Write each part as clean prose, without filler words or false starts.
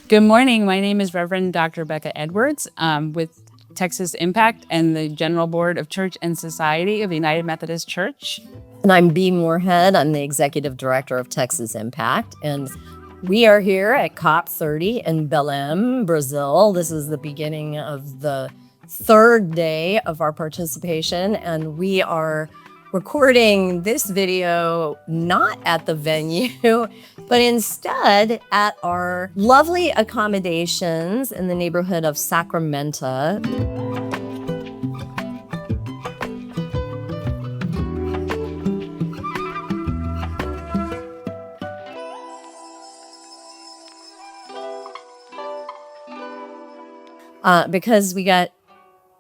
Good morning. My name is Reverend Dr. Becca Edwards with Texas Impact and the General Board of Church and Society of the United Methodist Church. And I'm B. Moorhead. I'm the Executive Director of Texas Impact. And we are here at COP30 in Belém, Brazil. This is the beginning of the third day of our participation. And we are recording this video not at the venue, but instead at our lovely accommodations in the neighborhood of Sacramento. Because we got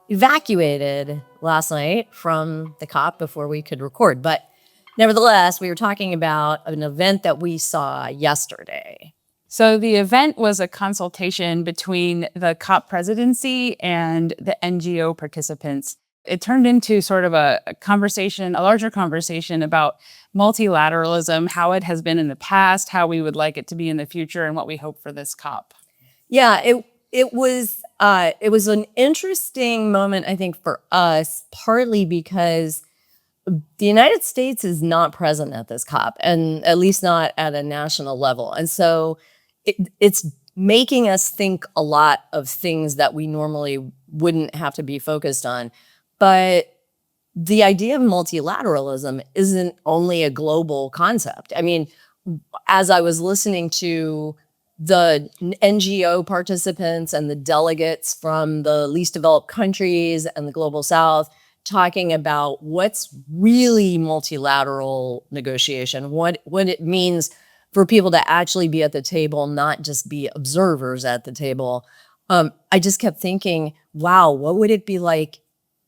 evacuated last night from the COP before we could record. But nevertheless, we were talking about an event that we saw yesterday. So the event was a consultation between the COP presidency and the NGO participants. It turned into sort of a conversation, a larger conversation about multilateralism, how it has been in the past, how we would like it to be in the future, and what we hope for this COP. Yeah, it was an interesting moment, I think, for us, partly because the United States is not present at this COP, and at least not at a national level. And so it's making us think a lot of things that we normally wouldn't have to be focused on. But the idea of multilateralism isn't only a global concept. I mean, as I was listening to the NGO participants and the delegates from the least developed countries and the global south talking about what's really multilateral negotiation, what it means for people to actually be at the table, not just be observers at the table. I just kept thinking, wow, what would it be like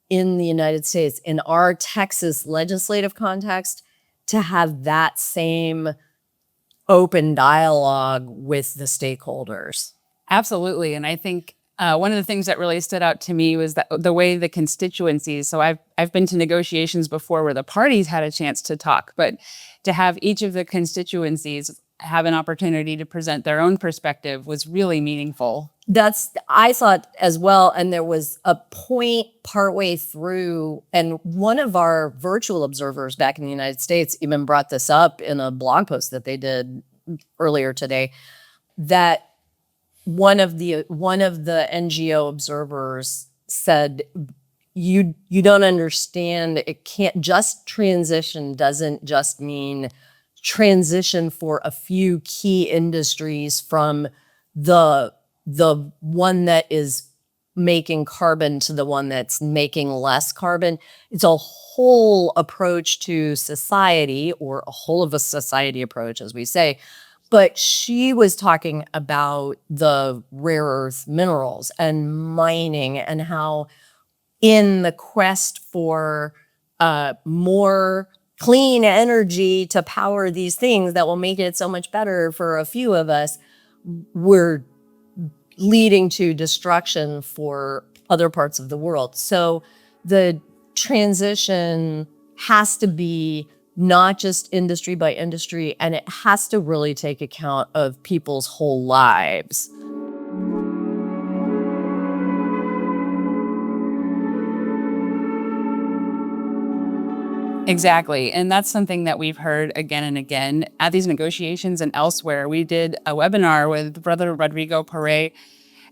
in the United States, in our Texas legislative context, to have that same open dialogue with the stakeholders? Absolutely. And I think one of the things that really stood out to me was that the way the constituencies, so I've been to negotiations before where the parties had a chance to talk, but to have each of the constituencies have an opportunity to present their own perspective was really meaningful. I thought as well. And there was a point partway through, and one of our virtual observers back in the United States even brought this up in a blog post that they did earlier today, that one of the NGO observers said, you don't understand, it can't just transition doesn't just mean transition for a few key industries from the one that is making carbon to the one that's making less carbon. It's a whole approach to society, or a whole of a society approach, as we say. But she was talking about the rare earth minerals and mining, and how in the quest for more clean energy to power these things that will make it so much better for a few of us, we're leading to destruction for other parts of the world. So the transition has to be not just industry by industry, and it has to really take account of people's whole lives. Exactly. And that's something that we've heard again and again at these negotiations and elsewhere. We did a webinar with Brother Rodrigo Pare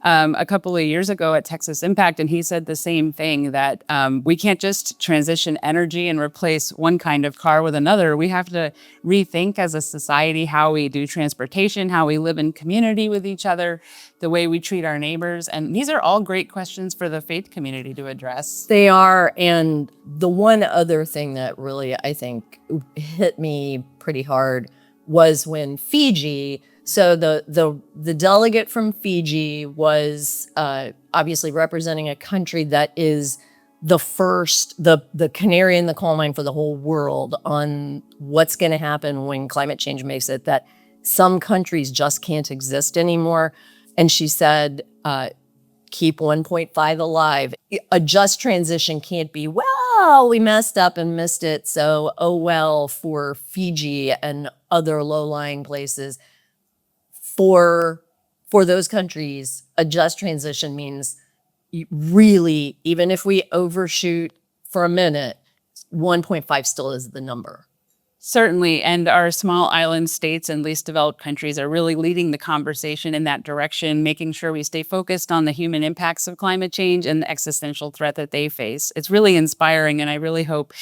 a couple of years ago at Texas Impact, and he said the same thing, that we can't just transition energy and replace one kind of car with another. We have to rethink as a society how we do transportation, how we live in community with each other, the way we treat our neighbors. And these are all great questions for the faith community to address. They are. And the one other thing that really, I think, hit me pretty hard was when Fiji, so the delegate from Fiji was obviously representing a country that is the first, the canary in the coal mine for the whole world on what's going to happen when climate change makes it that some countries just can't exist anymore. And she said, keep 1.5 alive. A just transition can't be, well, we messed up and missed it, so oh well, for Fiji and other low-lying places. For for those countries, a just transition means really, even if we overshoot for a minute, 1.5 still is the number. Certainly. And our small island states and least developed countries are really leading the conversation in that direction, making sure we stay focused on the human impacts of climate change and the existential threat that they face. It's really inspiring. And I really hope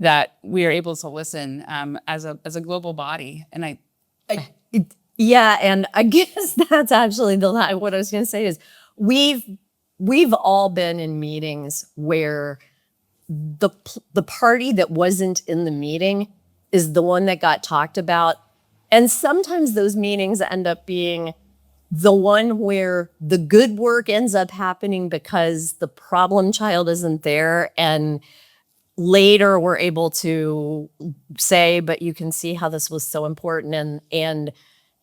that we are able to listen as a global body. And Yeah, and I guess that's actually what I was going to say is we've all been in meetings where the party that wasn't in the meeting is the one that got talked about, and sometimes those meetings end up being the one where the good work ends up happening because the problem child isn't there, and later we're able to say, but you can see how this was so important, and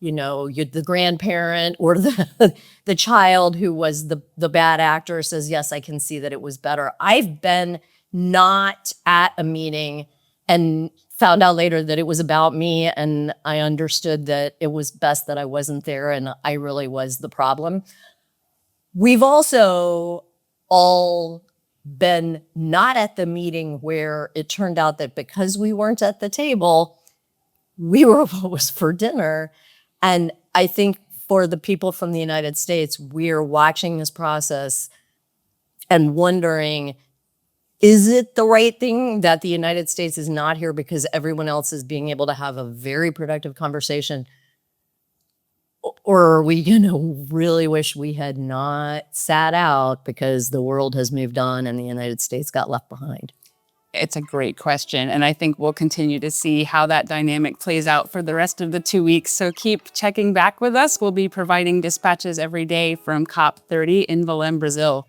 you know, you're the grandparent or the child who was the bad actor says, yes, I can see that it was better. I've been not at a meeting and found out later that it was about me, and I understood that it was best that I wasn't there and I really was the problem. We've also all been not at the meeting where it turned out that because we weren't at the table, we were what was for dinner. And I think for the people from the United States, we're watching this process and wondering, is it the right thing that the United States is not here because everyone else is being able to have a very productive conversation? Or are we going to really wish we had not sat out because the world has moved on and the United States got left behind? it's a great question. And I think we'll continue to see how that dynamic plays out for the rest of the 2 weeks. So keep checking back with us. We'll be providing dispatches every day from COP30 in Belém, Brazil.